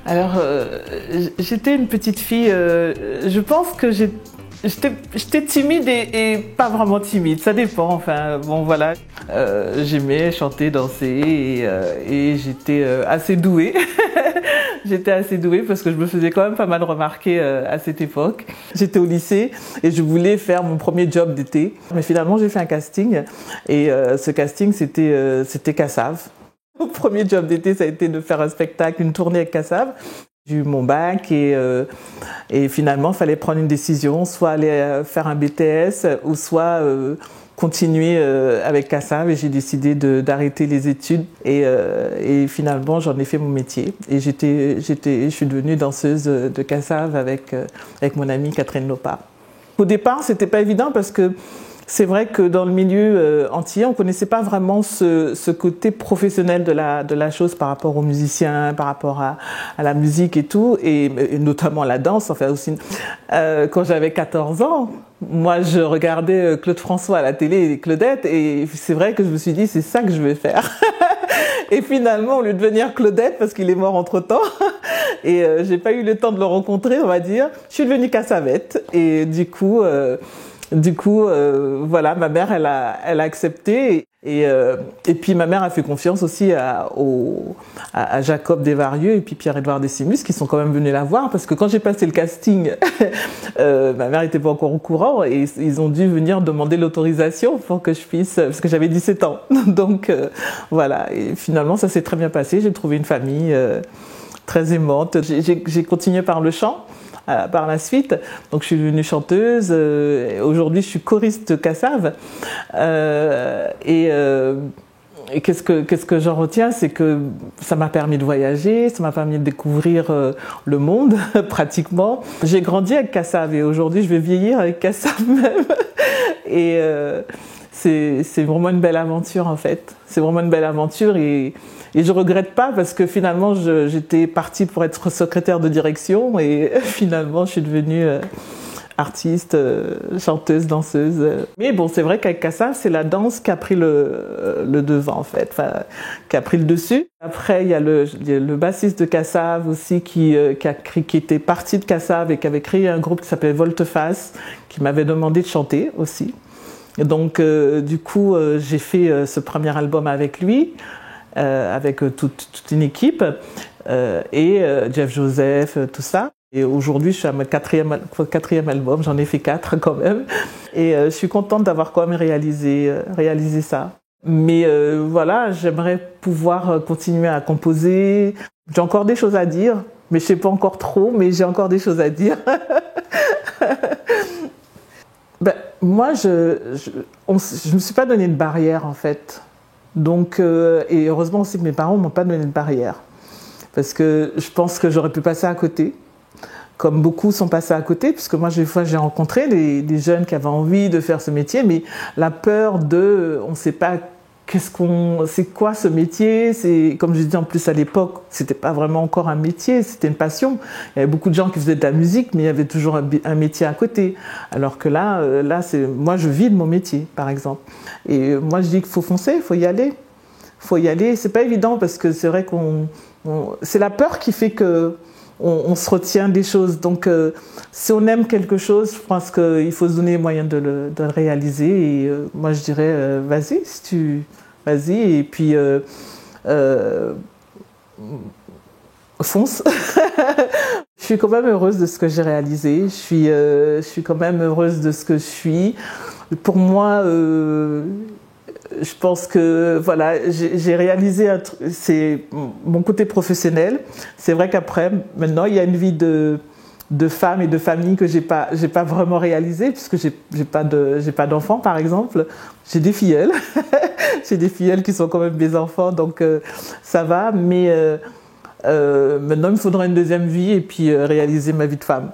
Alors, j'étais une petite fille, je pense que j'étais timide et pas vraiment timide, ça dépend, enfin, bon voilà. J'aimais chanter, danser et j'étais assez douée. J'étais assez douée parce que je me faisais quand même pas mal remarquer à cette époque. J'étais au lycée et je voulais faire mon premier job d'été. Mais finalement, j'ai fait un casting et ce casting, c'était Cassav. Mon premier job d'été, ça a été de faire un spectacle, une tournée avec Cassav. J'ai eu mon bac et finalement, il fallait prendre une décision, soit aller faire un BTS ou soit continuer avec Cassav. Et j'ai décidé d'arrêter les études et finalement, j'en ai fait mon métier. Et je suis devenue danseuse de Cassav avec mon amie Catherine Lopa. Au départ, c'était pas évident parce que c'est vrai que dans le milieu antillais, on connaissait pas vraiment ce côté professionnel de la chose par rapport aux musiciens, par rapport à la musique et tout, et notamment la danse. Enfin aussi, quand j'avais 14 ans, moi je regardais Claude François à la télé et Claudette, et c'est vrai que je me suis dit c'est ça que je vais faire. Et finalement, au lieu de devenir Claudette, parce qu'il est mort entre-temps, et j'ai pas eu le temps de le rencontrer, on va dire, je suis devenue Cassavette, et du coup, voilà, ma mère, elle a accepté et puis ma mère a fait confiance aussi à Jacob Desvarieux et puis Pierre-Édouard Décimus qui sont quand même venus la voir parce que quand j'ai passé le casting, ma mère n'était pas encore au courant et ils ont dû venir demander l'autorisation pour que je puisse, parce que j'avais 17 ans. Donc voilà, et finalement ça s'est très bien passé, j'ai trouvé une famille très aimante. J'ai continué par le chant. Par la suite, donc je suis devenue chanteuse. Aujourd'hui, je suis choriste Cassav. Et qu'est-ce que j'en retiens, c'est que ça m'a permis de voyager, ça m'a permis de découvrir le monde pratiquement. J'ai grandi avec Cassav et aujourd'hui, je vais vieillir avec Cassav même. Et c'est vraiment une belle aventure en fait. C'est vraiment une belle aventure et je regrette pas parce que finalement j'étais partie pour être secrétaire de direction et finalement je suis devenue artiste, chanteuse, danseuse. Mais bon, c'est vrai qu'avec Cassav, c'est la danse qui a pris le devant en fait, enfin, qui a pris le dessus. Après, il y a le bassiste de Cassav aussi qui était parti de Cassav et qui avait créé un groupe qui s'appelait Volte-Face, qui m'avait demandé de chanter aussi. Donc du coup, j'ai fait ce premier album avec lui. Avec toute une équipe et Jeff Joseph, tout ça. Et aujourd'hui, je suis à mon quatrième album, j'en ai fait 4 quand même. Et je suis contente d'avoir quand même réalisé ça. Mais voilà, j'aimerais pouvoir continuer à composer. J'ai encore des choses à dire, mais je ne sais pas encore trop, mais j'ai encore des choses à dire. Ben, moi, je me suis pas donné de barrière en fait. Donc, et heureusement aussi que mes parents ne m'ont pas donné de barrière. Parce que je pense que j'aurais pu passer à côté, comme beaucoup sont passés à côté, puisque moi, des fois, j'ai rencontré des jeunes qui avaient envie de faire ce métier, mais la peur on ne sait pas c'est quoi ce métier, comme je disais en plus à l'époque, c'était pas vraiment encore un métier, c'était une passion. Il y avait beaucoup de gens qui faisaient de la musique, mais il y avait toujours un métier à côté. Alors que là, moi je vis de mon métier, par exemple. Et moi je dis qu'il faut foncer, il faut y aller. Faut y aller. C'est pas évident parce que c'est vrai c'est la peur qui fait que on se retient des choses. Donc, si on aime quelque chose, je pense qu'il faut se donner les moyens de le réaliser. Et moi, je dirais, vas-y, vas-y. Et puis, fonce. Je suis quand même heureuse de ce que j'ai réalisé. Je suis quand même heureuse de ce que je suis. Pour moi, je pense que voilà, j'ai réalisé c'est mon côté professionnel. C'est vrai qu'après, maintenant, il y a une vie de femme et de famille que j'ai pas vraiment réalisé puisque j'ai pas d'enfants par exemple. J'ai des filleuls, j'ai des filleuls qui sont quand même mes enfants, donc ça va. Mais maintenant, il me faudra une deuxième vie et puis réaliser ma vie de femme.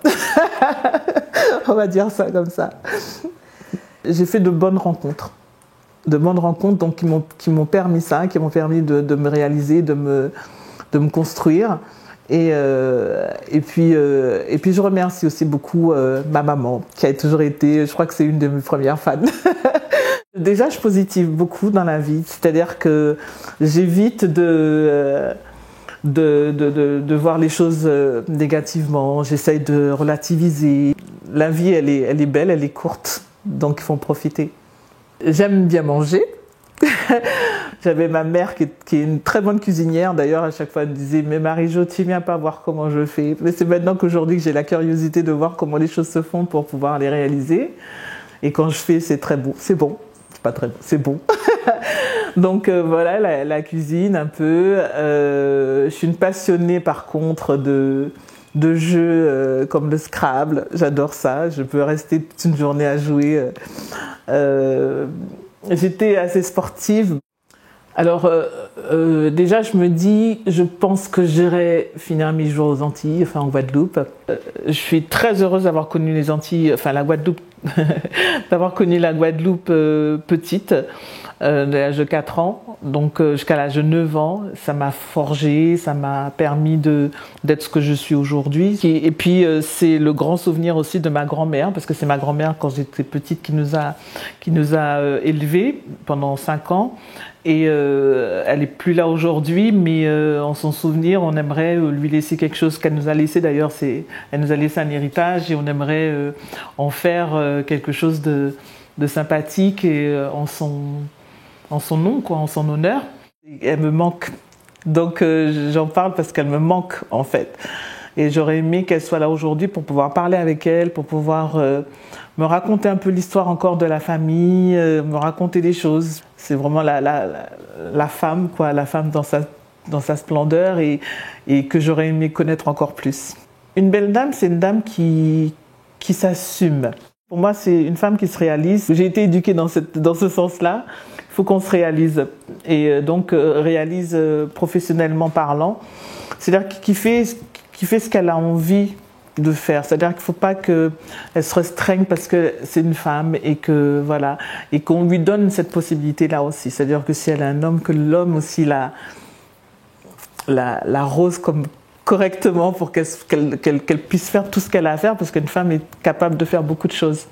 On va dire ça comme ça. J'ai fait de bonnes rencontres donc qui m'ont permis ça, qui m'ont permis de me réaliser, de me construire. Et puis je remercie aussi beaucoup ma maman qui a toujours été, je crois que c'est une de mes premières fans. Déjà, je positive beaucoup dans la vie, c'est-à-dire que j'évite de voir les choses négativement. J'essaye de relativiser. La vie, elle est belle, elle est courte, donc il faut en profiter. J'aime bien manger. J'avais ma mère qui est une très bonne cuisinière. D'ailleurs, à chaque fois, elle me disait « Mais Marie-Jo, tu viens pas voir comment je fais ?» Mais c'est maintenant qu'aujourd'hui que j'ai la curiosité de voir comment les choses se font pour pouvoir les réaliser. Et quand je fais, c'est très bon. C'est bon. C'est pas très bon, c'est bon. Donc voilà, la cuisine un peu. Je suis une passionnée par contre de jeux comme le Scrabble. J'adore ça. Je peux rester toute une journée à jouer. J'étais assez sportive. Alors déjà je me dis, je pense que j'irai finir mes jours aux Antilles, enfin en Guadeloupe. Je suis très heureuse d'avoir connu les Antilles, enfin la Guadeloupe, d'avoir connu la Guadeloupe petite, de l'âge de 4 ans, donc jusqu'à l'âge de 9 ans. Ça m'a forgé, ça m'a permis d'être ce que je suis aujourd'hui. Et puis c'est le grand souvenir aussi de ma grand-mère, parce que c'est ma grand-mère quand j'étais petite qui nous a élevés pendant 5 ans. Et elle n'est plus là aujourd'hui, mais en son souvenir, on aimerait lui laisser quelque chose qu'elle nous a laissé. D'ailleurs, elle nous a laissé un héritage et on aimerait en faire quelque chose de sympathique et en son nom, quoi, en son honneur. Et elle me manque, donc j'en parle parce qu'elle me manque en fait. Et j'aurais aimé qu'elle soit là aujourd'hui pour pouvoir parler avec elle, pour pouvoir me raconter un peu l'histoire encore de la famille, me raconter des choses. C'est vraiment la femme, quoi, la femme dans sa splendeur et que j'aurais aimé connaître encore plus. Une belle dame, c'est une dame qui s'assume. Pour moi, c'est une femme qui se réalise. J'ai été éduquée dans ce sens-là. Il faut qu'on se réalise. Et donc, réalise professionnellement parlant. C'est-à-dire qui fait ce qu'elle a envie de faire. C'est-à-dire qu'il ne faut pas qu'elle se restreigne parce que c'est une femme et que voilà, et qu'on lui donne cette possibilité-là aussi. C'est-à-dire que si elle a un homme, que l'homme aussi l'arrose comme correctement pour qu'elle puisse faire tout ce qu'elle a à faire, parce qu'une femme est capable de faire beaucoup de choses.